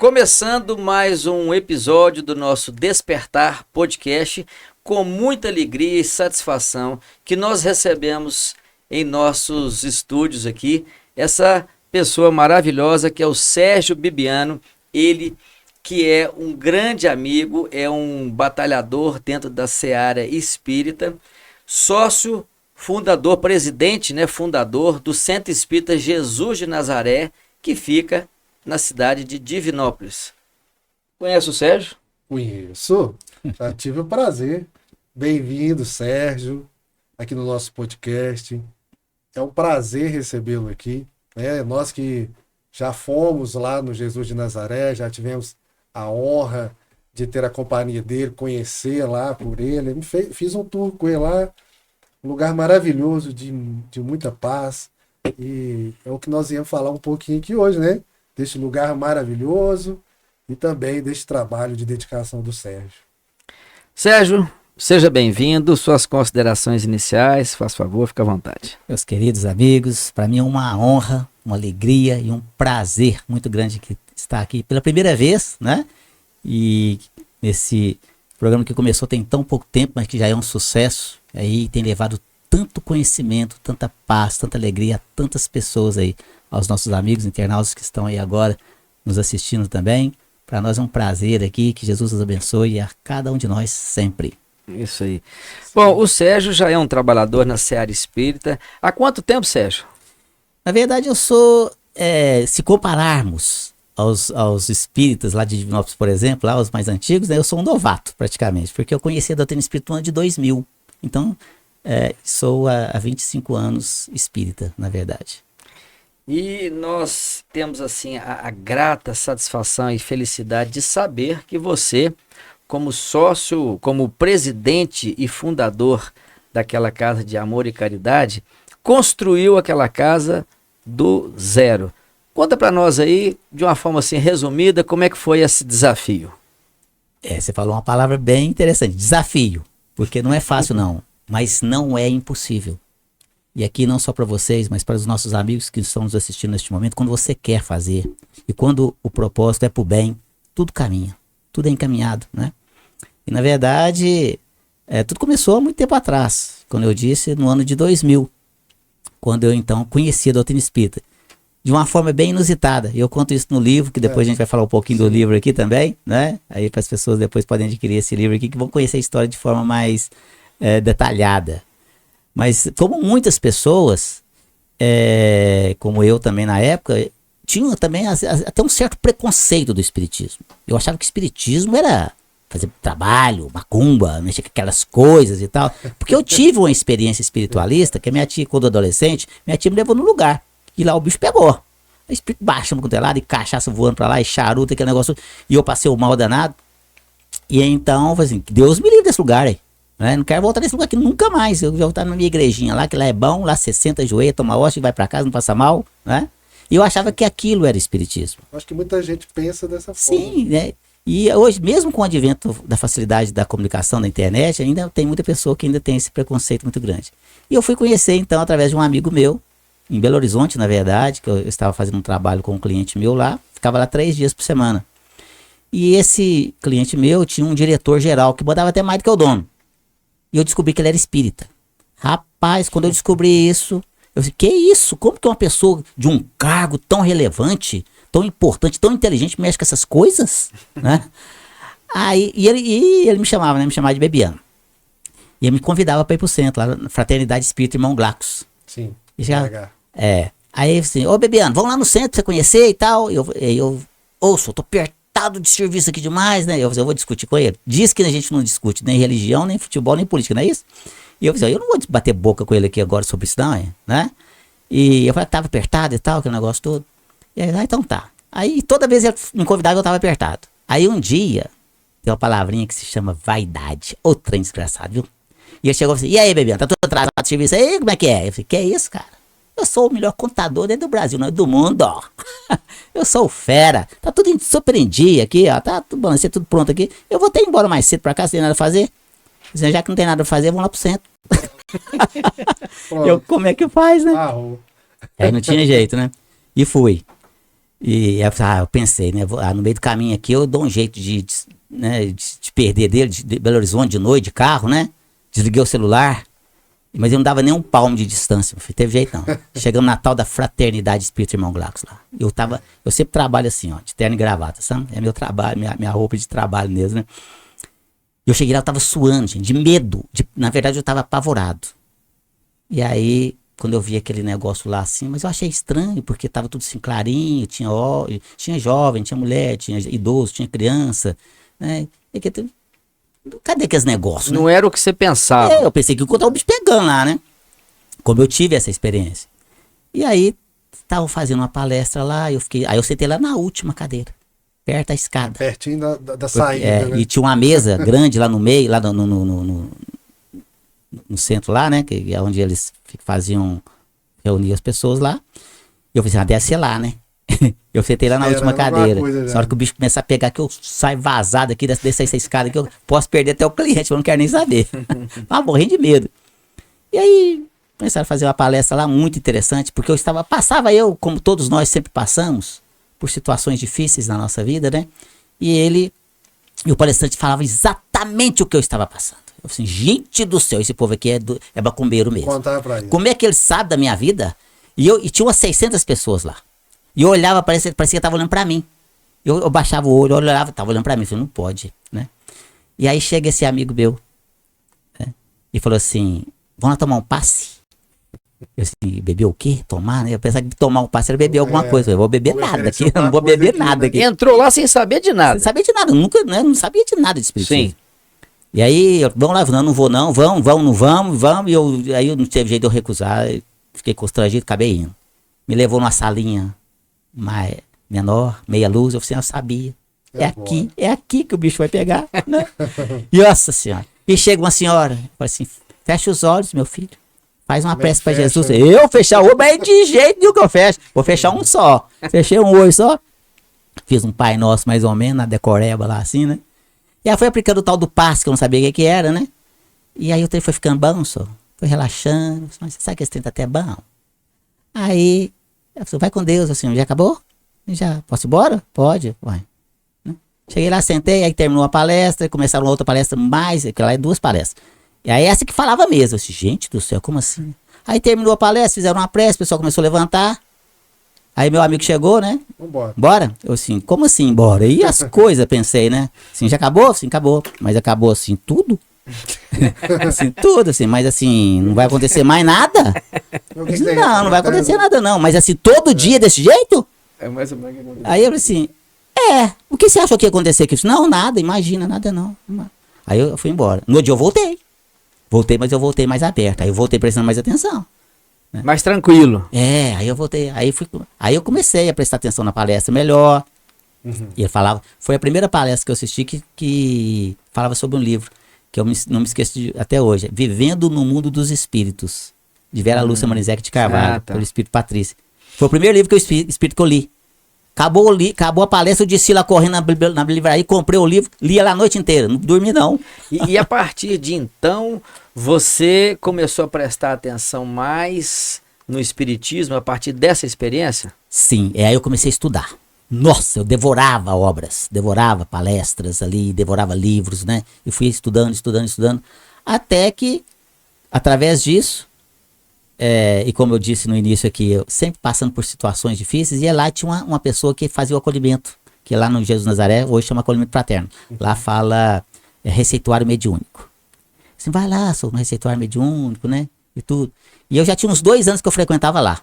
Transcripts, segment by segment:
Começando mais um episódio do nosso Despertar Podcast, com muita alegria e satisfação que nós recebemos em nossos estúdios aqui, essa pessoa maravilhosa que é o Sérgio Bibiano, ele que é um grande amigo, é um batalhador dentro da seara espírita, sócio, fundador, presidente, fundador do Centro Espírita Jesus de Nazaré, que fica na cidade de Divinópolis. Conhece o Sérgio? Conheço, já tive o prazer. Bem-vindo, Sérgio, aqui no nosso podcast. É um prazer recebê-lo aqui. Nós que já fomos lá no Jesus de Nazaré, já tivemos a honra de ter a companhia dele, conhecer lá por ele. Fiz um tour com ele lá, um lugar maravilhoso, de muita paz. E é o que nós íamos falar um pouquinho aqui hoje, deste lugar maravilhoso e também deste trabalho de dedicação do Sérgio. Sérgio, seja bem-vindo. Suas considerações iniciais, faz favor, fica à vontade. Meus queridos amigos, para mim é uma honra, uma alegria e um prazer muito grande estar aqui pela primeira vez, E nesse programa que começou tem tão pouco tempo, mas que já é um sucesso, aí tem levado tanto conhecimento, tanta paz, tanta alegria a tantas pessoas aí, aos nossos amigos internautas que estão aí agora nos assistindo também. Para nós é um prazer aqui, que Jesus nos abençoe a cada um de nós sempre. Isso aí. Bom, o Sérgio já é um trabalhador na seara espírita. Há quanto tempo, Sérgio? Na verdade eu sou, se compararmos aos espíritas lá de Divinópolis, por exemplo, lá os mais antigos, eu sou um novato praticamente, porque eu conheci a doutrina espírita no ano de 2000. Então, sou há 25 anos espírita, na verdade. E nós temos assim a grata satisfação e felicidade de saber que você, como sócio, como presidente e fundador daquela casa de amor e caridade, construiu aquela casa do zero. Conta para nós aí, de uma forma assim resumida, como é que foi esse desafio. Você falou uma palavra bem interessante, desafio, porque não é fácil não, mas não é impossível. E aqui não só para vocês, mas para os nossos amigos que estão nos assistindo neste momento, quando você quer fazer e quando o propósito é para o bem, tudo caminha, tudo é encaminhado, E na verdade, tudo começou há muito tempo atrás, quando eu disse no ano de 2000, quando eu então conheci a doutrina espírita, de uma forma bem inusitada. Eu conto isso no livro, que depois a gente vai falar um pouquinho do livro aqui também, Aí para as pessoas depois podem adquirir esse livro aqui, que vão conhecer a história de forma mais detalhada. Mas como muitas pessoas, como eu também na época, tinham também até um certo preconceito do espiritismo. Eu achava que o espiritismo era fazer trabalho, macumba, mexer com aquelas coisas e tal. Porque eu tive uma experiência espiritualista, que a minha tia, quando adolescente, minha tia me levou no lugar. E lá o bicho pegou. O espírito baixando com o telado, e cachaça voando pra lá, e charuto, aquele negócio. E eu passei o mal danado. E então, eu falei assim, Deus me livre desse lugar aí. Não quero voltar nesse lugar aqui nunca mais. Eu vou voltar na minha igrejinha lá, que lá é bom, lá você senta, ajoelha, toma hóstia, vai pra casa, não passa mal, E eu achava que aquilo era espiritismo. Acho que muita gente pensa dessa forma. Sim, E hoje, mesmo com o advento da facilidade da comunicação, da internet, ainda tem muita pessoa que ainda tem esse preconceito muito grande. E eu fui conhecer, então, através de um amigo meu, em Belo Horizonte, na verdade, que eu estava fazendo um trabalho com um cliente meu lá, ficava lá 3 dias por semana. E esse cliente meu tinha um diretor-geral que mandava até mais do que o dono. E eu descobri que ele era espírita. Rapaz, quando eu descobri isso, eu disse, que isso? Como que uma pessoa de um cargo tão relevante, tão importante, tão inteligente, mexe com essas coisas? Aí, e ele me chamava, me chamava de Bebiano. E ele me convidava para ir pro centro, lá na Fraternidade Espírita Irmão Glacos. Sim, Aí assim, Bebiano, vamos lá no centro pra você conhecer e tal. Eu ouço, eu tô apertado de serviço aqui demais, Eu vou discutir com ele. Diz que a gente não discute nem religião, nem futebol, nem política, não é isso? E eu falei, eu não vou bater boca com ele aqui agora sobre isso não, E eu falei que tava apertado e tal, aquele negócio todo. E aí, então tá. Aí toda vez ele me convidava, eu tava apertado. Aí um dia, tem uma palavrinha que se chama vaidade. Ô trem desgraçado, viu? E ele chegou e falou assim, e aí, Bebiano, tá tudo atrasado de serviço aí? Como é que é? Eu falei, que é isso, cara? Eu sou o melhor contador dentro do Brasil, não é do mundo, ó. Eu sou o fera. Tá tudo super em dia aqui, ó. Tá tudo bom, vai ser tudo pronto aqui. Eu vou ter ir embora mais cedo pra cá, sem nada a fazer. Já que não tem nada a fazer, vamos lá pro centro. Como é que faz, né? Aí não tinha jeito, né? E fui. E eu pensei, né? No meio do caminho aqui eu dou um jeito né, de perder dele, de Belo Horizonte de noite, de carro, né? Desliguei o celular, mas eu não dava nem um palmo de distância, filho, teve jeito não. Chegamos na tal da Fraternidade Espírita Irmão Glaucus lá. Eu sempre trabalho assim, ó, de terno e gravata, sabe? É meu trabalho, minha roupa de trabalho mesmo, né? Eu cheguei lá, eu tava suando, gente, de medo. Na verdade, eu tava apavorado. E aí, quando eu vi aquele negócio lá assim, mas eu achei estranho, porque tava tudo assim clarinho, tinha jovem, tinha mulher, tinha idoso, tinha criança, né? Cadê aqueles negócios, né? Não era o que você pensava. Eu pensei que eu tava o bicho pegando lá, né? Como eu tive essa experiência. E aí, estavam fazendo uma palestra lá, aí eu sentei lá na última cadeira, perto da escada. Pertinho da saída, né? E tinha uma mesa grande lá no meio, lá no centro lá, né? Que é onde eles reunir as pessoas lá. E eu falei assim, deve ser lá, né? Eu sentei lá na última cadeira. Na hora que o bicho começar a pegar, que eu saio vazado aqui, descer essa escada aqui, eu posso perder até o cliente, eu não quero nem saber. Morrendo de medo. E aí, começaram a fazer uma palestra lá muito interessante, porque passava eu, como todos nós sempre passamos, por situações difíceis na nossa vida, né? E o palestrante falava exatamente o que eu estava passando. Eu falei assim, gente do céu, esse povo aqui é macumbeiro mesmo. Contar pra ele. Como é que ele sabe da minha vida? E tinha umas 600 pessoas lá. E eu olhava, parecia que tava olhando pra mim. Eu baixava o olho, eu olhava, tava olhando pra mim. Eu falei, não pode, né? E aí chega esse amigo meu, né? E falou assim, vamos lá tomar um passe? Eu assim, beber o quê? Tomar, né? Eu pensava que tomar um passe era beber alguma coisa. Eu vou beber nada aqui, eu não vou beber nada aqui. Entrou lá sem saber de nada. Sem saber de nada, nunca, né? Não sabia de nada de espiritismo. Sim. E aí, vamos lá, não vou não, vamos, não vamos. E aí eu não teve jeito de eu recusar, fiquei constrangido, acabei indo. Me levou numa salinha menor, meia luz, eu falei, eu sabia. É aqui que o bicho vai pegar, né? E nossa senhora. E chega uma senhora, fala assim, fecha os olhos, meu filho. Faz uma prece pra Jesus. Eu fechar o olho, mas de jeito nenhum que eu fecho. Vou fechar um só. Fechei um olho só. Fiz um Pai Nosso mais ou menos, na decoreba lá assim, né? E aí foi aplicando o tal do passe, que eu não sabia o que era, né? E aí o trem foi ficando bom, só. Foi relaxando. Mas você sabe que esse trem tá até bom? Aí, ela falou, vai com Deus, assim, já acabou? Já, posso ir embora? Pode, vai. Cheguei lá, sentei, aí terminou a palestra, começaram outra palestra que lá é 2 palestras. E aí essa que falava mesmo, eu disse, gente do céu, como assim? Aí terminou a palestra, fizeram uma prece, o pessoal começou a levantar. Aí meu amigo chegou, né? Vambora. Bora? Eu assim, como assim embora? E as coisas, pensei, né? Assim, já acabou? Sim, acabou. Mas acabou assim, tudo? Assim, tudo, assim, mas assim, não vai acontecer mais nada? Não vai acontecer nada não, mas assim, todo dia desse jeito? É mais ou menos. Aí eu falei assim, o que você achou que ia acontecer aqui? Não, nada, imagina, nada não. Aí eu fui embora. No dia eu voltei. Mas eu voltei mais aberto. Aí eu voltei prestando mais atenção. Né? Mais tranquilo. Aí eu voltei. Aí eu comecei a prestar atenção na palestra melhor. Uhum. E ele falava. Foi a primeira palestra que eu assisti que falava sobre um livro. Que eu não me esqueço até hoje. Vivendo no Mundo dos Espíritos. De Vera Lúcia Manizek de Carvalho. Pelo Espírito Patrícia. Foi o primeiro livro que eu li. Acabou a palestra, eu desci lá correndo na livraria, comprei o livro, li ela a noite inteira, não dormi não. E a partir de então, você começou a prestar atenção mais no espiritismo a partir dessa experiência? Sim, aí eu comecei a estudar. Nossa, eu devorava obras, devorava palestras ali, devorava livros, né? E fui estudando, até que, através disso, e como eu disse no início aqui, eu sempre passando por situações difíceis, e lá tinha uma pessoa que fazia o acolhimento, que lá no Jesus Nazaré, hoje chama acolhimento fraterno. Lá fala receituário mediúnico. Assim, vai lá, sou no receituário mediúnico, né? E tudo. E eu já tinha uns 2 anos que eu frequentava lá.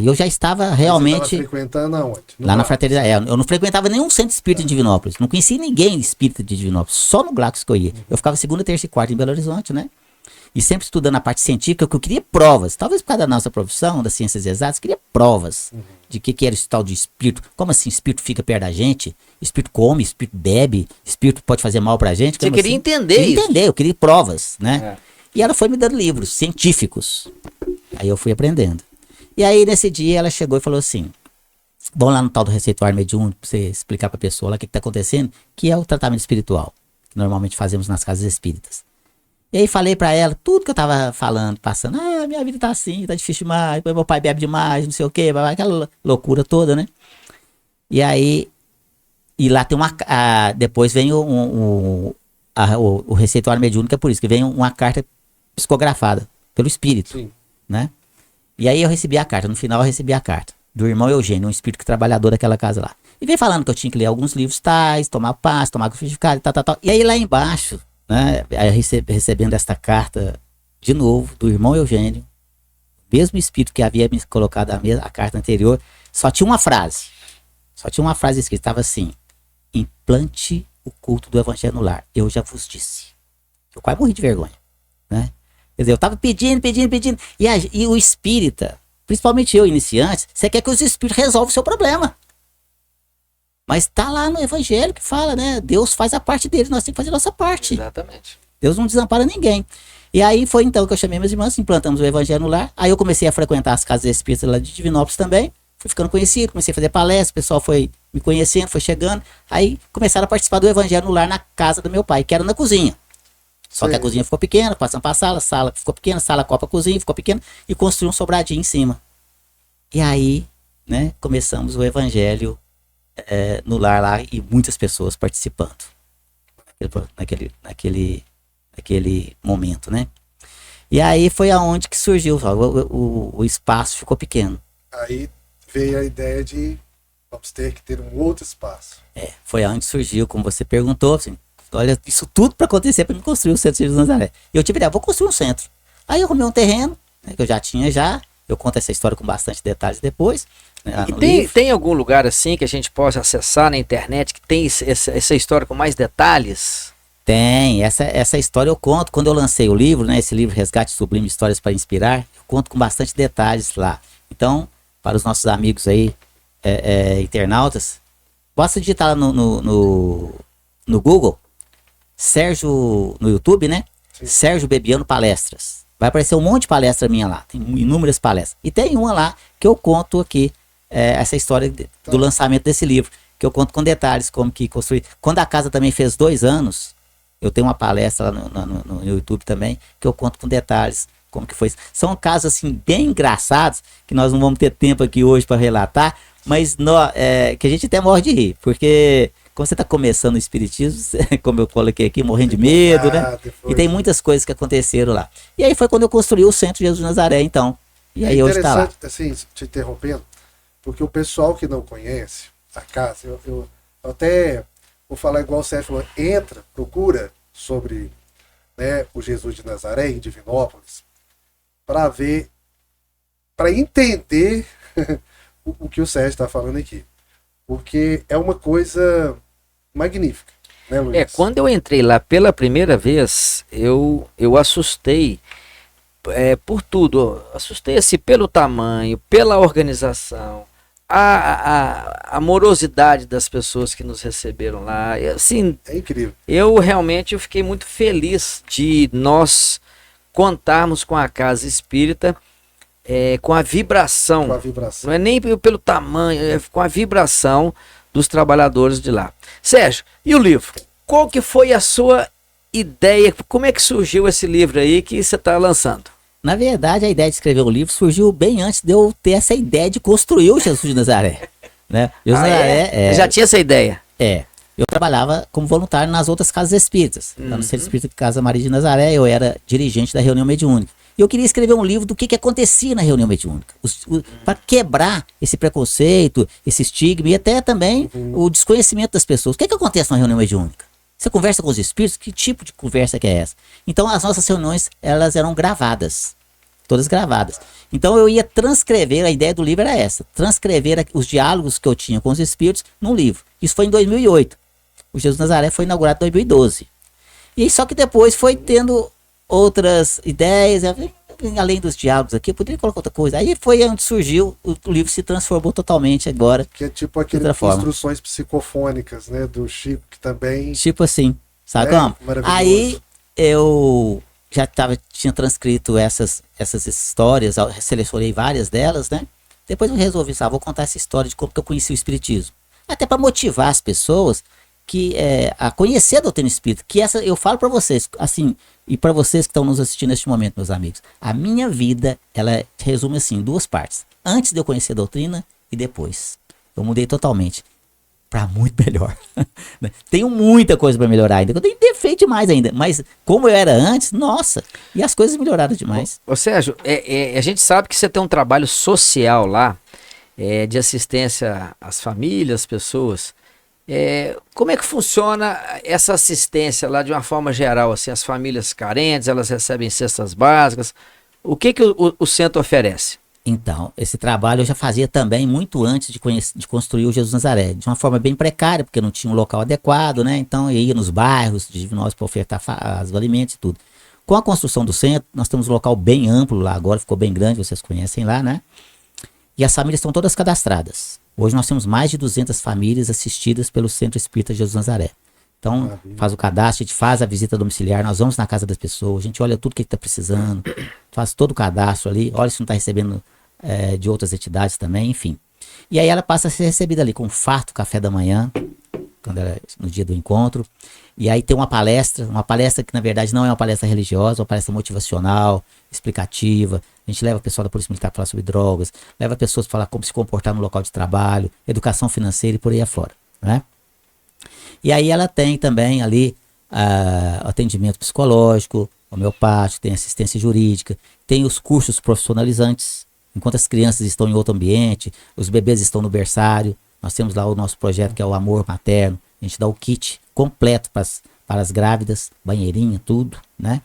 E eu já estava realmente... Você estava frequentando aonde? Lá na Fraternidade. Eu não frequentava nenhum centro espírita em Divinópolis. Não conhecia ninguém espírita de Divinópolis. Só no Glaucus que eu ia. Eu ficava segunda, terça e quarta em Belo Horizonte, né? E sempre estudando a parte científica, que eu queria provas. Talvez por causa da nossa profissão, das ciências exatas, eu queria provas de que era esse tal de espírito. Como assim espírito fica perto da gente? Espírito come, espírito bebe, espírito pode fazer mal pra gente. Você queria entender isso? Eu queria provas, né? E ela foi me dando livros científicos. Aí eu fui aprendendo. E aí nesse dia ela chegou e falou assim, vamos lá no tal do receituário mediúnico pra você explicar pra pessoa lá o que tá acontecendo, que é o tratamento espiritual, que normalmente fazemos nas casas espíritas. E aí falei pra ela tudo que eu tava falando, passando, minha vida tá assim, tá difícil demais, meu pai bebe demais, não sei o que, aquela loucura toda, né? E aí, e lá tem depois vem o receituário mediúnico, é por isso que vem uma carta psicografada pelo espírito, Sim. né? E aí eu recebi a carta, no final eu recebi a carta do irmão Eugênio, um espírito trabalhador daquela casa lá. E vem falando que eu tinha que ler alguns livros tais, tomar passe, tomar crucificado e tal. E aí lá embaixo, né, aí recebendo esta carta de novo do irmão Eugênio, mesmo espírito que havia me colocado a carta anterior, só tinha uma frase escrita, estava assim: implante o culto do evangelho no lar, eu já vos disse. Eu quase morri de vergonha, né? Quer dizer, eu tava pedindo, e o espírita, principalmente eu, iniciante, você quer que os espíritos resolvam o seu problema. Mas tá lá no evangelho que fala, né? Deus faz a parte dele, nós temos que fazer a nossa parte. Exatamente. Deus não desampara ninguém. E aí foi então que eu chamei meus irmãos, implantamos o evangelho no lar. Aí eu comecei a frequentar as casas espíritas lá de Divinópolis também. Fui ficando conhecido, comecei a fazer palestras, o pessoal foi me conhecendo, foi chegando. Aí começaram a participar do evangelho no lar na casa do meu pai, que era na cozinha. Só que a cozinha ficou pequena, passamos para a sala ficou pequena, sala, copa, cozinha, ficou pequena, e construí um sobradinho em cima. E aí, né, começamos o evangelho no lar lá, e muitas pessoas participando naquele momento, né? E aí foi aonde que surgiu, o espaço ficou pequeno. Aí veio a ideia de vamos ter que ter um outro espaço. Foi aonde surgiu, como você perguntou, assim, olha, isso tudo para acontecer para me construir o centro de Jesus Nazaré. E eu tive ideia, vou construir um centro. Aí eu arrumei um terreno, né, que eu já tinha eu conto essa história com bastante detalhes depois. Né, e tem algum lugar assim que a gente possa acessar na internet que tem essa história com mais detalhes? Tem, essa história eu conto quando eu lancei o livro, né, esse livro Resgate Sublime, Histórias para Inspirar, eu conto com bastante detalhes lá. Então, para os nossos amigos aí, internautas, basta digitar lá no Google, Sérgio, no YouTube, né? Sim. Sérgio Bebiano Palestras. Vai aparecer um monte de palestra minha lá, tem inúmeras palestras. E tem uma lá que eu conto aqui, essa história do lançamento desse livro, que eu conto com detalhes, como que construí. Quando a casa também fez 2 anos, eu tenho uma palestra lá no YouTube também, que eu conto com detalhes, como que foi. São casos assim bem engraçados, que nós não vamos ter tempo aqui hoje para relatar, mas que a gente até morre de rir, porque quando você está começando o espiritismo, como eu coloquei aqui, morrendo de medo, né? E tem muitas coisas que aconteceram lá. E aí foi quando eu construí o Centro Jesus de Nazaré, então. E aí hoje está lá. Assim, te interrompendo, porque o pessoal que não conhece a casa, eu até vou falar igual o Sérgio falou, entra, procura sobre, né, o Jesus de Nazaré em Divinópolis, para ver, para entender o que o Sérgio está falando aqui. Porque é uma coisa magnífica, né, Luiz? Quando eu entrei lá pela primeira vez, eu assustei por tudo. Assustei assim, pelo tamanho, pela organização, a amorosidade das pessoas que nos receberam lá. E, assim, é incrível. Eu fiquei muito feliz de nós contarmos com a Casa Espírita, com a vibração. Não é nem pelo tamanho, com a vibração dos trabalhadores de lá. Sérgio, e o livro? Qual que foi a sua ideia? Como é que surgiu esse livro aí que você está lançando? Na verdade, a ideia de escrever o livro surgiu bem antes de eu ter essa ideia de construir o Jesus de Nazaré. Né? Já tinha essa ideia? Eu trabalhava como voluntário nas outras casas espíritas. No Centro Espírita de Casa Maria de Nazaré, eu era dirigente da reunião mediúnica. E eu queria escrever um livro do que acontecia na reunião mediúnica. Para quebrar esse preconceito, esse estigma e até também o desconhecimento das pessoas. O que acontece na reunião mediúnica? Você conversa com os espíritos? Que tipo de conversa que é essa? Então as nossas reuniões, elas eram gravadas. Todas gravadas. Então eu ia transcrever, a ideia do livro era essa. Transcrever os diálogos que eu tinha com os espíritos num livro. Isso foi em 2008. O Jesus Nazaré foi inaugurado em 2012. E só que depois foi tendo outras ideias, além dos diálogos aqui, eu poderia colocar outra coisa. Aí foi onde surgiu, o livro se transformou totalmente agora. Que é tipo aquelas instruções psicofônicas, né, do Chico, que também... Tipo assim, sabe como? Aí eu já tinha transcrito essas histórias, selecionei várias delas, né? Depois eu resolvi, vou contar essa história de como que eu conheci o Espiritismo. Até para motivar as pessoas a conhecer a doutrina espírita, que eu falo para vocês, assim, e para vocês que estão nos assistindo neste momento, meus amigos, a minha vida, ela resume assim, em 2 partes. Antes de eu conhecer a doutrina e depois. Eu mudei totalmente. para muito melhor. Né? Tenho muita coisa para melhorar ainda. Eu tenho defeito demais ainda. Mas como eu era antes, nossa, e as coisas melhoraram demais. Ô Sérgio, a gente sabe que você tem um trabalho social lá, de assistência às famílias, às pessoas. Como é que funciona essa assistência lá de uma forma geral? Assim, as famílias carentes, elas recebem cestas básicas. O que o centro oferece? Então, esse trabalho eu já fazia também muito antes de construir o Jesus Nazaré, de uma forma bem precária, porque não tinha um local adequado, né? Então eu ia nos bairros de nós para ofertar os alimentos e tudo. Com a construção do centro, nós temos um local bem amplo lá, agora ficou bem grande, vocês conhecem lá, né? E as famílias estão todas cadastradas. Hoje nós temos mais de 200 famílias assistidas pelo Centro Espírita Jesus Nazaré. Então, faz o cadastro, a gente faz a visita domiciliar, nós vamos na casa das pessoas, a gente olha tudo que está precisando, faz todo o cadastro ali, olha se não está recebendo de outras entidades também, enfim. E aí ela passa a ser recebida ali com farto café da manhã, no dia do encontro. E aí tem uma palestra que na verdade não é uma palestra religiosa, é uma palestra motivacional, explicativa. A gente leva o pessoal da Polícia Militar para falar sobre drogas, leva pessoas para falar como se comportar no local de trabalho, educação financeira e por aí afora, né? E aí ela tem também ali atendimento psicológico, homeopático, tem assistência jurídica, tem os cursos profissionalizantes. Enquanto as crianças estão em outro ambiente, os bebês estão no berçário, nós temos lá o nosso projeto que é o Amor Materno. A gente dá o kit completo para as grávidas, banheirinha, tudo, né?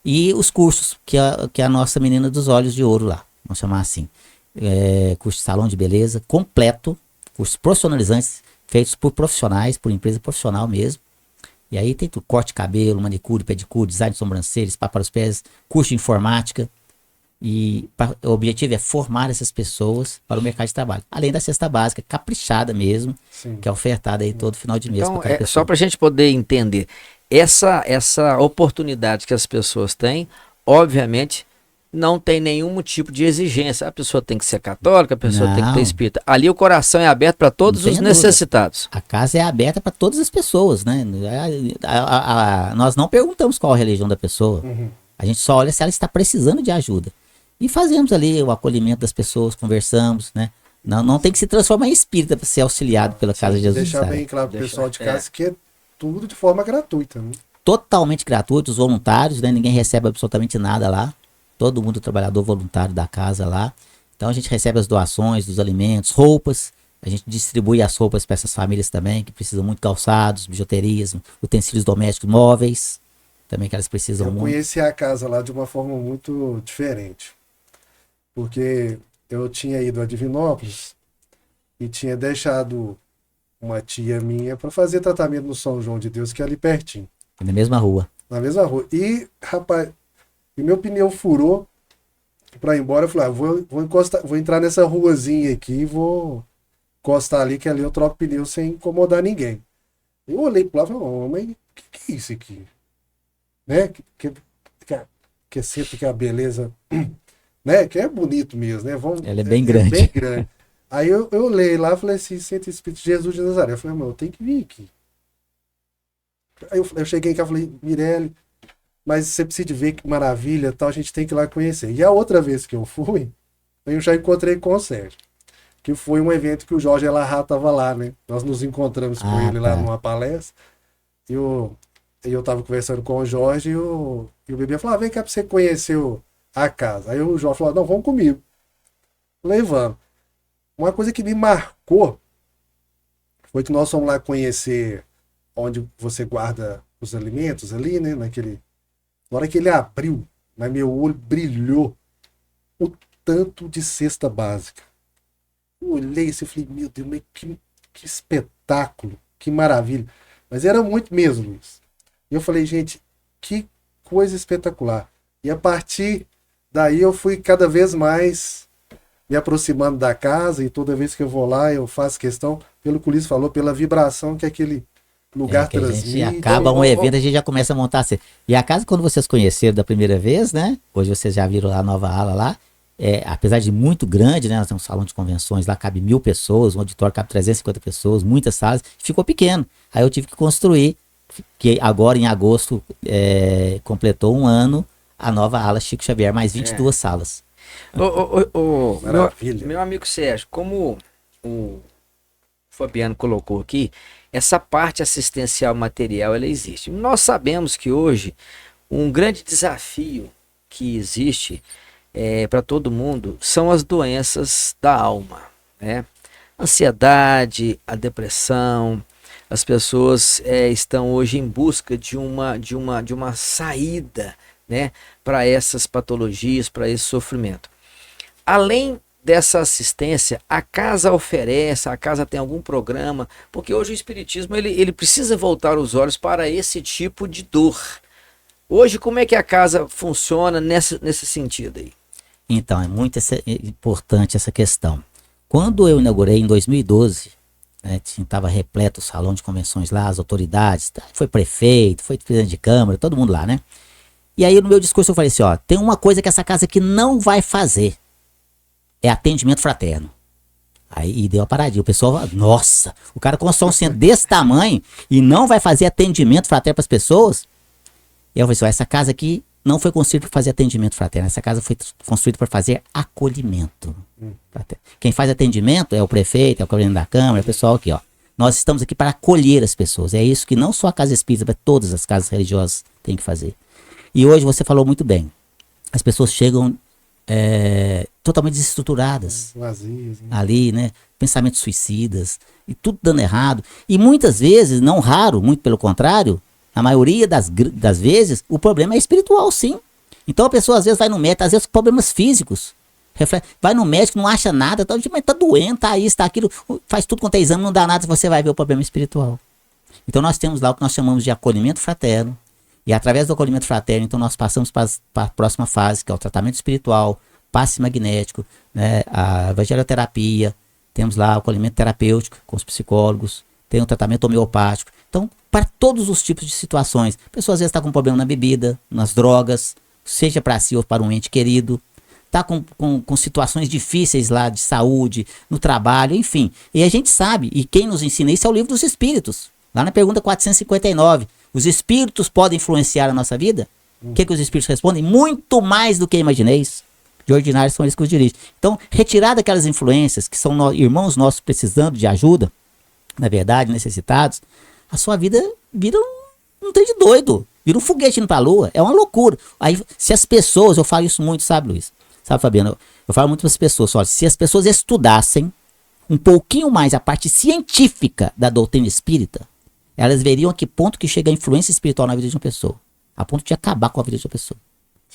E os cursos, que é a nossa menina dos olhos de ouro lá, vamos chamar assim. Curso de salão de beleza completo, cursos profissionalizantes, feitos por profissionais, por empresa profissional mesmo. E aí tem tudo, corte de cabelo, manicure, pedicure, design de sobrancelhas, spa para os pés, curso de informática. E o objetivo é formar essas pessoas para o mercado de trabalho. Além da cesta básica, caprichada mesmo, sim, que é ofertada aí todo final de mês. Então, só para a gente poder entender, essa oportunidade que as pessoas têm, obviamente, não tem nenhum tipo de exigência. A pessoa tem que ser católica, a pessoa tem que ter espírita. Ali o coração é aberto para todos os necessitados. A casa é aberta para todas as pessoas, né? Nós não perguntamos qual a religião da pessoa. Uhum. A gente só olha se ela está precisando de ajuda. E fazemos ali o acolhimento das pessoas, conversamos, né? Não tem que se transformar em espírita para ser auxiliado pela Casa de Jesus. Deixar bem claro para o pessoal de casa que é tudo de forma gratuita, né? Totalmente gratuito, os voluntários, né? Ninguém recebe absolutamente nada lá. Todo mundo trabalhador voluntário da casa lá. Então a gente recebe as doações dos alimentos, roupas. A gente distribui as roupas para essas famílias também, que precisam muito, calçados, bijuterias, utensílios domésticos, móveis, também que elas precisam muito. Eu conheci a casa lá de uma forma muito diferente. Porque eu tinha ido a Divinópolis e tinha deixado uma tia minha para fazer tratamento no São João de Deus, que é ali pertinho. Na mesma rua. Na mesma rua. E, rapaz, meu pneu furou para ir embora. Eu falei, vou entrar nessa ruazinha aqui e vou encostar ali, que ali eu troco pneu sem incomodar ninguém. Eu olhei para lá e falei, mas o que é isso aqui? Né? Que sempre que a beleza... Né? Que é bonito mesmo, né? Ela é bem grande. Bem grande. Aí eu olhei lá e falei assim, Centro Espírita Jesus de Nazaré. Eu falei, eu tenho que vir aqui. Aí eu cheguei em casa e falei, Mirelle, mas você precisa de ver que maravilha, tal, a gente tem que ir lá conhecer. E a outra vez que eu fui, eu já encontrei com o Sérgio, que foi um evento que o Jorge Elahá estava lá, né? Nós nos encontramos com ele lá numa palestra, e eu estava conversando com o Jorge, e o bebê falou, vem cá para você conhecer a casa. Aí o Jorge falou, não, vamos comigo. Eu falei, vamos. Uma coisa que me marcou foi que nós fomos lá conhecer onde você guarda os alimentos ali, né? Na hora que ele abriu, mas meu olho brilhou o tanto de cesta básica. Eu olhei assim e falei, meu Deus, mas que espetáculo, que maravilha. Mas era muito mesmo isso. E eu falei, gente, que coisa espetacular. E a partir daí eu fui cada vez mais me aproximando da casa, e toda vez que eu vou lá eu faço questão, pelo que o Ulisses falou, pela vibração que aquele lugar transmite. A gente acaba um evento, a gente já começa a montar. E a casa, quando vocês conheceram da primeira vez, né? Hoje vocês já viram a nova ala lá. Apesar de muito grande, né? Nós temos um salão de convenções, lá cabe 1000 pessoas, um auditório cabe 350 pessoas, muitas salas, ficou pequeno. Aí eu tive que construir, que agora em agosto completou um ano, a nova ala Chico Xavier, mais 22 salas. Meu amigo Sérgio, como o Fabiano colocou aqui, essa parte assistencial material, ela existe. Nós sabemos que hoje um grande desafio que existe para todo mundo são as doenças da alma, né? Ansiedade, a depressão, as pessoas estão hoje em busca de uma saída, né, para essas patologias, para esse sofrimento. Além dessa assistência, a casa oferece, a casa tem algum programa, porque hoje o espiritismo ele precisa voltar os olhos para esse tipo de dor. Hoje, como é que a casa funciona nesse sentido aí? Então, é muito importante essa questão. Quando eu inaugurei em 2012, né, estava repleto o salão de convenções lá, as autoridades, foi prefeito, foi presidente de câmara, todo mundo lá, né? E aí no meu discurso eu falei assim, ó, tem uma coisa que essa casa aqui não vai fazer, é atendimento fraterno. Aí deu uma paradinha, o pessoal, nossa, o cara constrói um centro desse tamanho e não vai fazer atendimento fraterno para as pessoas? E eu falei assim, ó, essa casa aqui não foi construída para fazer atendimento fraterno, essa casa foi construída para fazer acolhimento. Quem faz atendimento é o prefeito, é o presidente da Câmara, é o pessoal aqui, ó. Nós estamos aqui para acolher as pessoas. É isso que não só a casa espírita, mas todas as casas religiosas têm que fazer. E hoje você falou muito bem. As pessoas chegam totalmente desestruturadas. Vazias, né? Ali, né? Pensamentos suicidas. E tudo dando errado. E muitas vezes, não raro, muito pelo contrário, na maioria das vezes, o problema é espiritual, sim. Então a pessoa às vezes vai no médico, às vezes com problemas físicos. Vai no médico, não acha nada, mas tá doente, tá isso, tá aquilo, faz tudo quanto é exame, não dá nada, você vai ver o problema espiritual. Então nós temos lá o que nós chamamos de acolhimento fraterno, e através do acolhimento fraterno, então nós passamos para a próxima fase, que é o tratamento espiritual, passe magnético, né, a evangelioterapia, temos lá o acolhimento terapêutico com os psicólogos, tem o tratamento homeopático. Então, para todos os tipos de situações, a pessoa às vezes está com problema na bebida, nas drogas, seja para si ou para um ente querido, está com situações difíceis lá de saúde, no trabalho, enfim. E a gente sabe, e quem nos ensina isso é o Livro dos Espíritos. Lá na pergunta 459, os espíritos podem influenciar a nossa vida? O que os espíritos respondem? Muito mais do que imagineis. De ordinário são eles que os dirigem. Então, retirar daquelas influências que são irmãos nossos precisando de ajuda, na verdade, necessitados, a sua vida vira um trem de doido. Vira um foguete indo pra lua. É uma loucura. Aí, se as pessoas, eu falo isso muito, sabe, Luiz? Sabe, Fabiano? Eu falo muito para as pessoas, olha, se as pessoas estudassem um pouquinho mais a parte científica da doutrina espírita, elas veriam a que ponto que chega a influência espiritual na vida de uma pessoa. A ponto de acabar com a vida de uma pessoa.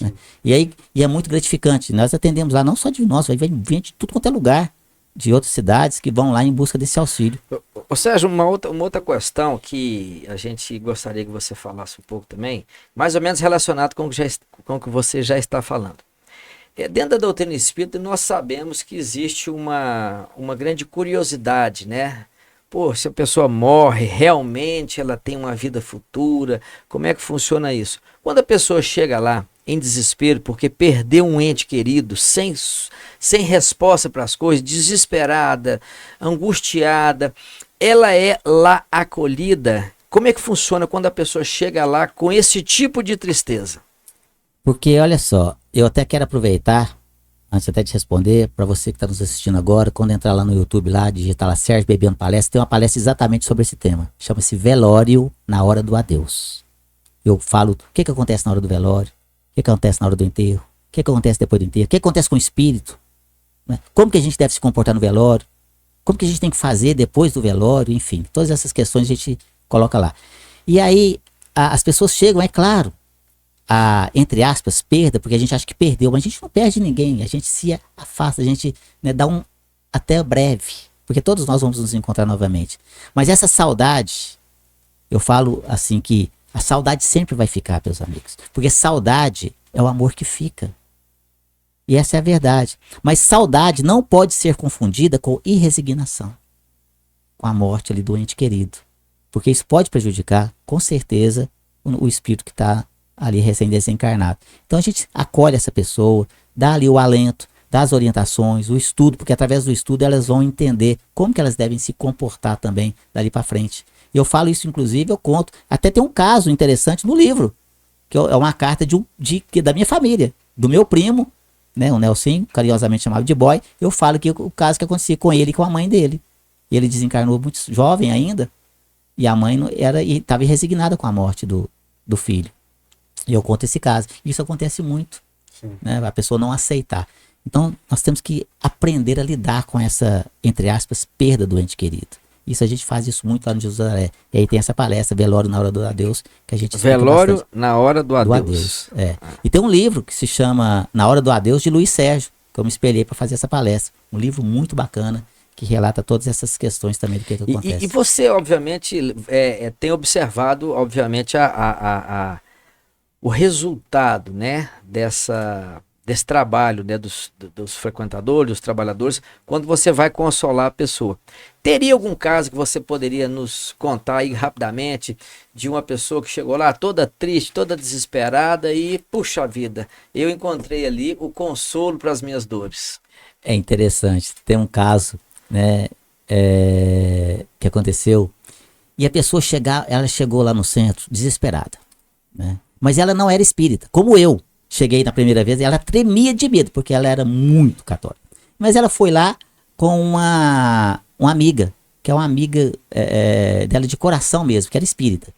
Né? E é muito gratificante. Nós atendemos lá, não só de nós, vem de tudo quanto é lugar, de outras cidades que vão lá em busca desse auxílio. Ô Sérgio, uma outra questão que a gente gostaria que você falasse um pouco também, mais ou menos relacionado com o que você já está falando. Dentro da doutrina espírita, nós sabemos que existe uma grande curiosidade, né? Pô, se a pessoa morre, realmente ela tem uma vida futura? Como é que funciona isso? Quando a pessoa chega lá em desespero porque perdeu um ente querido, sem resposta para as coisas, desesperada, angustiada, ela é lá acolhida? Como é que funciona quando a pessoa chega lá com esse tipo de tristeza? Porque, olha só, eu até quero aproveitar, antes até de responder, para você que está nos assistindo agora, quando entrar lá no YouTube, lá, digitar lá Sérgio Bebiano Palestra, tem uma palestra exatamente sobre esse tema. Chama-se Velório na Hora do Adeus. Eu falo o que acontece na hora do velório, o que acontece na hora do enterro, o que acontece depois do enterro, o que acontece com o espírito, né? Como que a gente deve se comportar no velório, como que a gente tem que fazer depois do velório, enfim, todas essas questões a gente coloca lá. E aí, as pessoas chegam, é claro, entre aspas, perda, porque a gente acha que perdeu, mas a gente não perde ninguém, a gente se afasta, a gente, né, dá um até breve, porque todos nós vamos nos encontrar novamente. Mas essa saudade, eu falo assim que a saudade sempre vai ficar, meus amigos, porque saudade é o amor que fica. E essa é a verdade. Mas saudade não pode ser confundida com irresignação, com a morte ali do ente querido, porque isso pode prejudicar, com certeza, o espírito que está ali recém-desencarnado. Então a gente acolhe essa pessoa, dá ali o alento, dá as orientações, o estudo, porque através do estudo elas vão entender como que elas devem se comportar também dali para frente. E eu falo isso, inclusive, eu conto, até tem um caso interessante no livro, que é uma carta da minha família, do meu primo, né, o Nelson, carinhosamente chamado de Boy. Eu falo que o caso que acontecia com ele e com a mãe dele. E ele desencarnou muito jovem ainda. E a mãe estava resignada com a morte do filho. E eu conto esse caso. Isso acontece muito, né? A pessoa não aceitar. Então, nós temos que aprender a lidar com essa, entre aspas, perda do ente querido. Isso a gente faz isso muito lá no Jesus Nazaré. E aí tem essa palestra, Velório na Hora do Adeus, que a gente Velório na Hora do Adeus. Adeus. E tem um livro que se chama Na Hora do Adeus, de Luiz Sérgio, que eu me espelhei para fazer essa palestra. Um livro muito bacana, que relata todas essas questões também do que acontece. E você, obviamente, tem observado, obviamente, o resultado, né, desse trabalho, né, dos frequentadores, dos trabalhadores, quando você vai consolar a pessoa. Teria algum caso que você poderia nos contar aí rapidamente de uma pessoa que chegou lá toda triste, toda desesperada e, puxa vida, eu encontrei ali o consolo para as minhas dores? É interessante, tem um caso, né, que aconteceu, e a pessoa ela chegou lá no centro desesperada, né, mas ela não era espírita, como eu. Cheguei na primeira vez e ela tremia de medo, porque ela era muito católica. Mas ela foi lá com uma amiga, que é uma amiga dela de coração mesmo, que era espírita.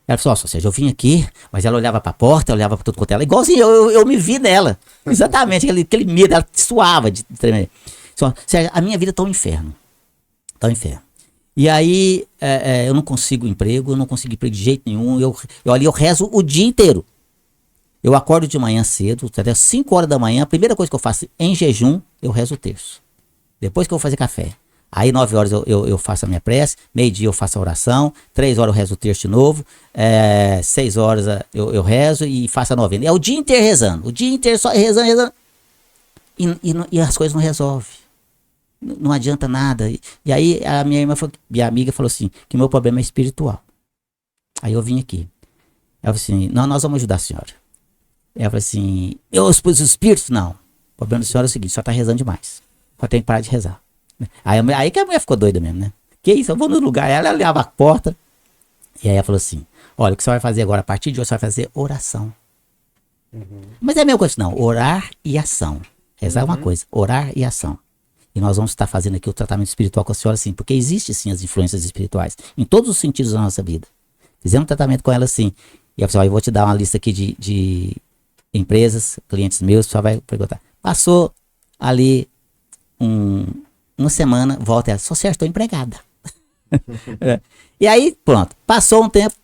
Ela falou, ou seja, eu vim aqui, mas ela olhava pra porta, olhava pra tudo quanto ela, igualzinho eu me vi nela. Exatamente, aquele medo, ela suava de tremer. Ou seja, a minha vida tá um inferno. Tá um inferno. E aí, eu não consigo emprego, eu não consigo emprego de jeito nenhum, eu rezo o dia inteiro. Eu acordo de manhã cedo, até 5 horas da manhã, a primeira coisa que eu faço em jejum, eu rezo o terço. Depois que eu vou fazer café. Aí 9 horas eu faço a minha prece, meio-dia eu faço a oração, 3 horas eu rezo o terço de novo, 6 horas eu rezo e faço a novena. É o dia inteiro rezando, o dia inteiro só rezando. E as coisas não resolvem. Não adianta nada. E aí a minha amiga falou assim, que o meu problema é espiritual. Aí eu vim aqui. Ela falou assim, não, nós vamos ajudar a senhora. Ela falou assim, os espíritos? Não. O problema da senhora é o seguinte, a senhora tá rezando demais. Só tem que parar de rezar. Aí que a mulher ficou doida mesmo, né? Que isso, eu vou no lugar. Ela olhava a porta. E aí ela falou assim, olha, o que você vai fazer agora, a partir de hoje, você vai fazer oração. Mas é a mesma coisa, não. Orar e ação. Rezar é uma coisa, orar e ação. E nós vamos estar fazendo aqui o tratamento espiritual com a senhora, sim, porque existe, sim, as influências espirituais, em todos os sentidos da nossa vida. Fizemos um tratamento com ela, sim. E ela falou, eu vou te dar uma lista aqui de empresas, clientes meus, só vai perguntar. Passou ali uma semana, volta ela, só Sérgio, estou empregada. E aí, pronto, passou um tempo,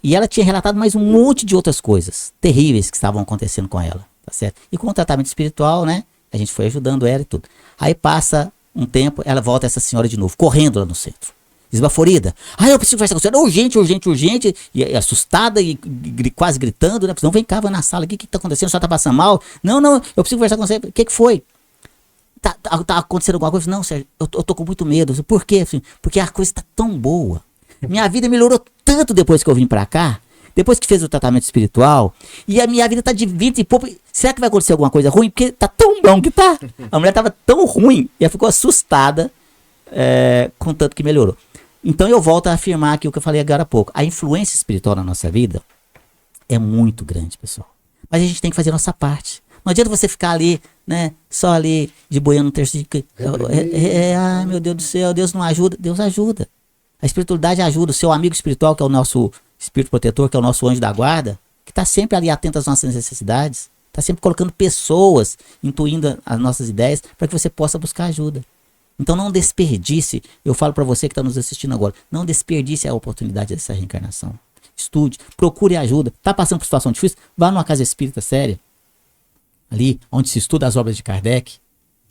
e ela tinha relatado mais um monte de outras coisas terríveis que estavam acontecendo com ela, tá certo? E com o tratamento espiritual, né, a gente foi ajudando ela e tudo. Aí passa um tempo, ela volta essa senhora de novo, correndo lá no centro. Esbaforida. Eu preciso conversar com a senhora. Urgente. E assustada e quase gritando, né? Não, vem cá, vai na sala aqui. O que tá acontecendo? A senhora tá passando mal? Não, eu preciso conversar com você. O que foi? Tá acontecendo alguma coisa? Não, Sérgio, eu tô com muito medo. Por quê? Porque a coisa tá tão boa. Minha vida melhorou tanto depois que eu vim pra cá. Depois que fez o tratamento espiritual. E a minha vida tá de 20 e pouco. Será que vai acontecer alguma coisa ruim? Porque tá tão bom que tá. A mulher tava tão ruim. E ela ficou assustada com tanto que melhorou. Então eu volto a afirmar aqui o que eu falei agora há pouco. A influência espiritual na nossa vida é muito grande, pessoal. Mas a gente tem que fazer a nossa parte. Não adianta você ficar ali, né, só ali de boiando no terço. Ai, meu Deus do céu, Deus não ajuda. Deus ajuda. A espiritualidade ajuda. O seu amigo espiritual, que é o nosso espírito protetor, que é o nosso anjo da guarda, que está sempre ali atento às nossas necessidades, está sempre colocando pessoas, intuindo as nossas ideias, para que você possa buscar ajuda. Então não desperdice, eu falo para você que está nos assistindo agora, não desperdice a oportunidade dessa reencarnação. Estude, procure ajuda. Está passando por situação difícil? Vá numa casa espírita séria, ali onde se estuda as obras de Kardec,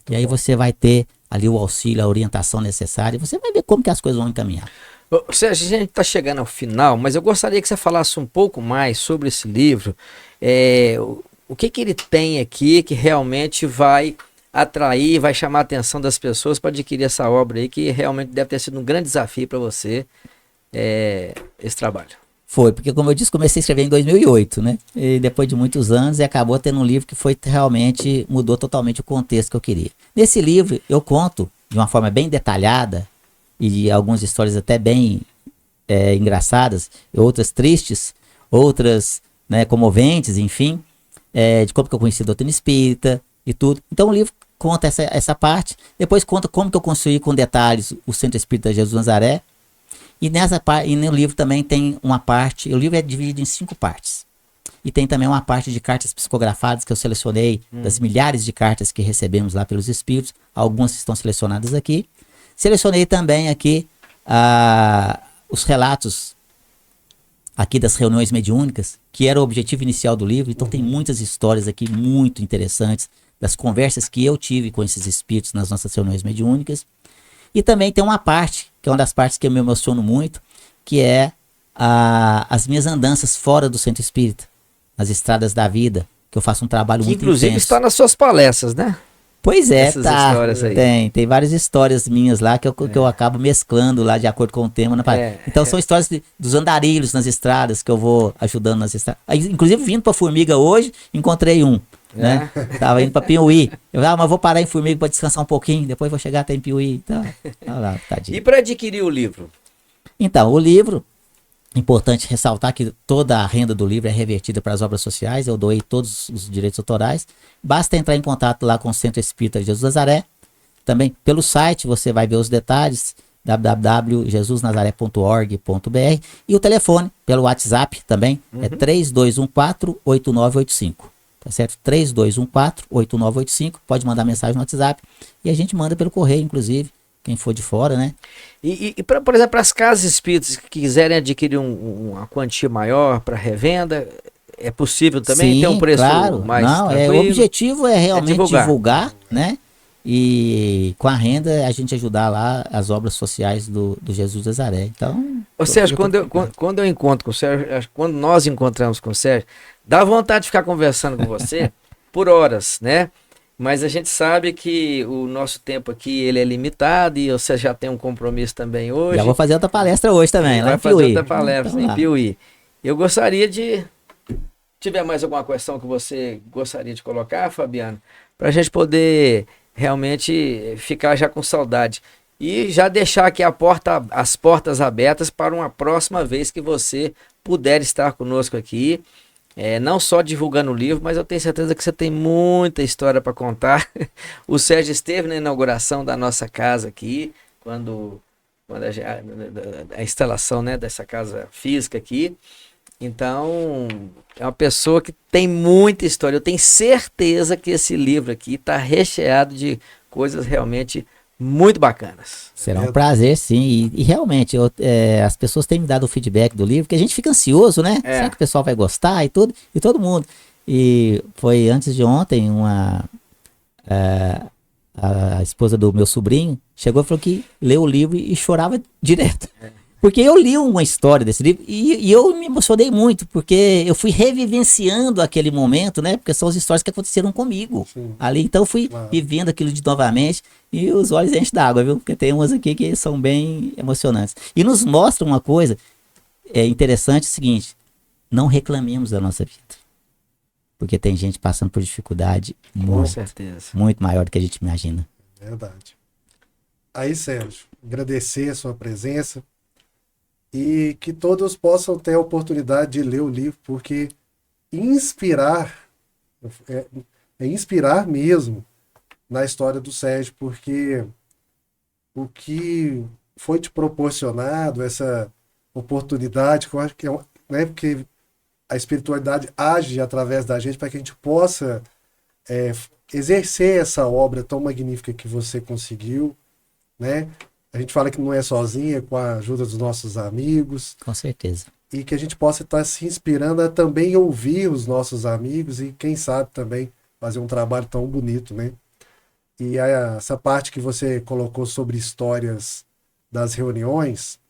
e aí você vai ter ali o auxílio, a orientação necessária, você vai ver como que as coisas vão encaminhar. Sérgio, a gente está chegando ao final, mas eu gostaria que você falasse um pouco mais sobre esse livro, o que ele tem aqui que realmente vai atrair, vai chamar a atenção das pessoas para adquirir essa obra aí, que realmente deve ter sido um grande desafio para você, esse trabalho. Foi, porque como eu disse, comecei a escrever em 2008, né? E depois de muitos anos, e acabou tendo um livro que foi realmente, mudou totalmente o contexto que eu queria. Nesse livro, eu conto de uma forma bem detalhada, e de algumas histórias até bem engraçadas, outras tristes, outras, né, comoventes, enfim, de como que eu conheci a doutrina espírita, e tudo. Então o livro conta essa parte, depois conta como que eu construí com detalhes o Centro Espírita Jesus Nazaré. E no livro também tem uma parte, o livro é dividido em 5 partes. E tem também uma parte de cartas psicografadas que eu selecionei das milhares de cartas que recebemos lá pelos espíritos. Algumas estão selecionadas aqui. Selecionei também aqui os relatos aqui das reuniões mediúnicas, que era o objetivo inicial do livro. Então tem muitas histórias aqui muito interessantes das conversas que eu tive com esses espíritos nas nossas reuniões mediúnicas. E também tem uma parte, que é uma das partes que eu me emociono muito, que é as minhas andanças fora do centro espírita, nas estradas da vida, que eu faço um trabalho muito inclusive intenso. está nas suas palestras, né? Pois é, Essas histórias aí. Tem várias histórias minhas lá que eu acabo mesclando lá de acordo com o tema. Então são histórias dos andarilhos nas estradas, que eu vou ajudando nas estradas. Aí, inclusive vindo para Formiga hoje, encontrei um, né? Tava indo para Piuí. Mas vou parar em Formiga para descansar um pouquinho, depois vou chegar até em Piuí. Então, lá, tadinho. E para adquirir o livro? Então, o livro, importante ressaltar que toda a renda do livro é revertida para as obras sociais. Eu doei todos os direitos autorais. Basta entrar em contato lá com o Centro Espírita Jesus Nazaré. Também pelo site você vai ver os detalhes, www.jesusnazaré.org.br, e o telefone pelo WhatsApp também é 3214-8985. Tá certo? 3214-8985. Pode mandar mensagem no WhatsApp e a gente manda pelo correio, inclusive, quem for de fora, né? E por exemplo, para as casas espíritas que quiserem adquirir uma quantia maior para revenda, é possível também? Sim, ter um preço claro. mais tranquilo. O objetivo é realmente divulgar, né? E com a renda a gente ajudar lá as obras sociais do Jesus Nazaré. Então, Ô Sérgio, quando eu encontro com o Sérgio, quando nós encontramos com o Sérgio, dá vontade de ficar conversando com você por horas, né? Mas a gente sabe que o nosso tempo aqui ele é limitado e você já tem um compromisso também hoje. Já vou fazer outra palestra hoje também, lá em Piuí. Vai fazer outra Então, palestra em Piuí. Eu gostaria de... Tiver mais alguma questão que você gostaria de colocar, Fabiano? Para a gente poder realmente ficar já com saudade. E já deixar aqui as portas abertas para uma próxima vez que você puder estar conosco aqui. Não só divulgando o livro, mas eu tenho certeza que você tem muita história para contar. O Sérgio esteve na inauguração da nossa casa aqui, quando a instalação, né, dessa casa física aqui. Então, é uma pessoa que tem muita história. Eu tenho certeza que esse livro aqui está recheado de coisas realmente muito bacanas. Será um prazer, sim. E realmente, as pessoas têm me dado o feedback do livro, que a gente fica ansioso, né? Será que o pessoal vai gostar e tudo? E todo mundo. E foi antes de ontem, a esposa do meu sobrinho chegou e falou que leu o livro e chorava direto. Porque eu li uma história desse livro e eu me emocionei muito, porque eu fui revivenciando aquele momento, né? Porque são as histórias que aconteceram comigo ali. Então eu fui vivendo aquilo de novamente e os olhos enchem d'água, viu? Porque tem umas aqui que são bem emocionantes. E nos mostra uma coisa interessante, é o seguinte: não reclamemos da nossa vida. Porque tem gente passando por dificuldade muito maior do que a gente imagina. Verdade. Aí, Sérgio, agradecer a sua presença. E que todos possam ter a oportunidade de ler o livro, porque inspirar, inspirar mesmo na história do Sérgio, porque o que foi te proporcionado, essa oportunidade, que eu acho que né, porque a espiritualidade age através da gente para que a gente possa exercer essa obra tão magnífica que você conseguiu, né? A gente fala que não é sozinho, é com a ajuda dos nossos amigos. Com certeza. E que a gente possa estar se inspirando a também ouvir os nossos amigos e, quem sabe, também fazer um trabalho tão bonito, né? E essa parte que você colocou sobre histórias das reuniões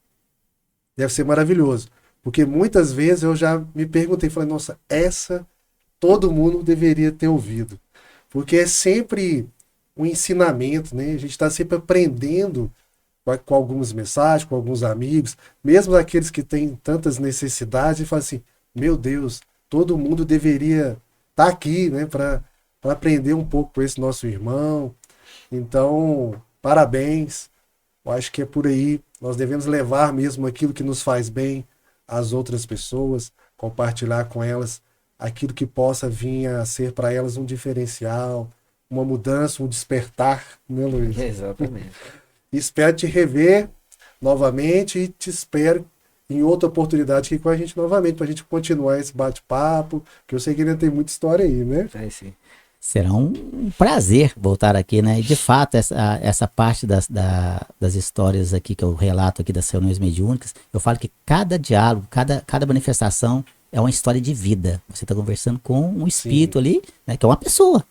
deve ser maravilhoso. Porque muitas vezes eu já me perguntei, falei, nossa, essa todo mundo deveria ter ouvido. Porque é sempre um ensinamento, né? A gente está sempre aprendendo com algumas mensagens, com alguns amigos, mesmo aqueles que têm tantas necessidades, e fala assim, meu Deus, todo mundo deveria estar aqui, né, para aprender um pouco com esse nosso irmão. Então, parabéns. Eu acho que é por aí. Nós devemos levar mesmo aquilo que nos faz bem às outras pessoas, compartilhar com elas aquilo que possa vir a ser para elas um diferencial, uma mudança, um despertar, né, Luiz? Exatamente. Espero te rever novamente e te espero em outra oportunidade aqui com a gente novamente, para a gente continuar esse bate-papo, que eu sei que ainda tem muita história aí, né? É sim. Será um prazer voltar aqui, né? E de fato, essa parte das histórias aqui que eu relato aqui das reuniões mediúnicas, eu falo que cada diálogo, cada manifestação é uma história de vida. Você está conversando com um espírito ali, né, que é uma pessoa.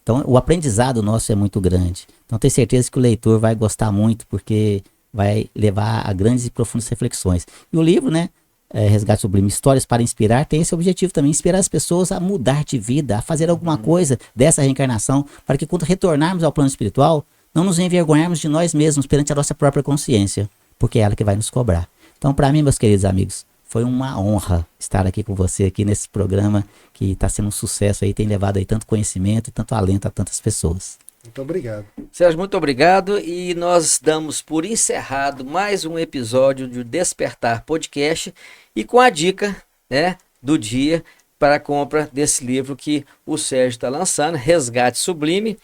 Então, o aprendizado nosso é muito grande. Então, tenho certeza que o leitor vai gostar muito, porque vai levar a grandes e profundas reflexões. E o livro, né? Resgate Sublime, Histórias para Inspirar, tem esse objetivo também, inspirar as pessoas a mudar de vida, a fazer alguma coisa dessa reencarnação, para que quando retornarmos ao plano espiritual, não nos envergonharmos de nós mesmos perante a nossa própria consciência, porque é ela que vai nos cobrar. Então, para mim, meus queridos amigos, foi uma honra estar aqui com você, aqui nesse programa que está sendo um sucesso aí, tem levado aí tanto conhecimento e tanto alento a tantas pessoas. Muito obrigado. Sérgio, muito obrigado, e nós damos por encerrado mais um episódio do Despertar Podcast, e com a dica, né, do dia para a compra desse livro que o Sérgio está lançando, Resgate Sublime,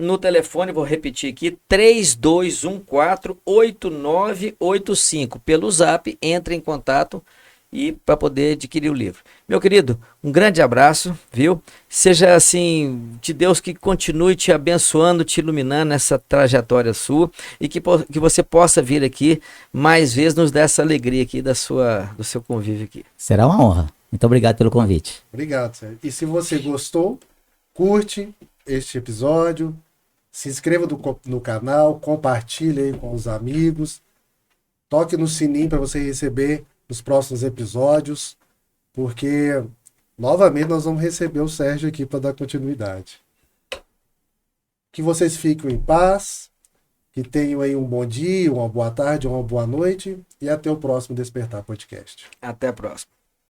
no telefone, vou repetir aqui, 3214-8985, pelo Zap, entre em contato e para poder adquirir o livro. Meu querido, um grande abraço, viu? Seja assim, de Deus que continue te abençoando, te iluminando nessa trajetória sua, e que você possa vir aqui mais vezes, nos dar essa alegria aqui do seu convívio aqui. Será uma honra. Muito obrigado pelo convite. Obrigado, Sérgio. E se você gostou, curte este episódio, se inscreva no canal, compartilhe aí com os amigos, toque no sininho para você receber os próximos episódios, porque novamente nós vamos receber o Sérgio aqui para dar continuidade. Que vocês fiquem em paz, que tenham aí um bom dia, uma boa tarde, uma boa noite, e até o próximo Despertar Podcast. Até a próxima.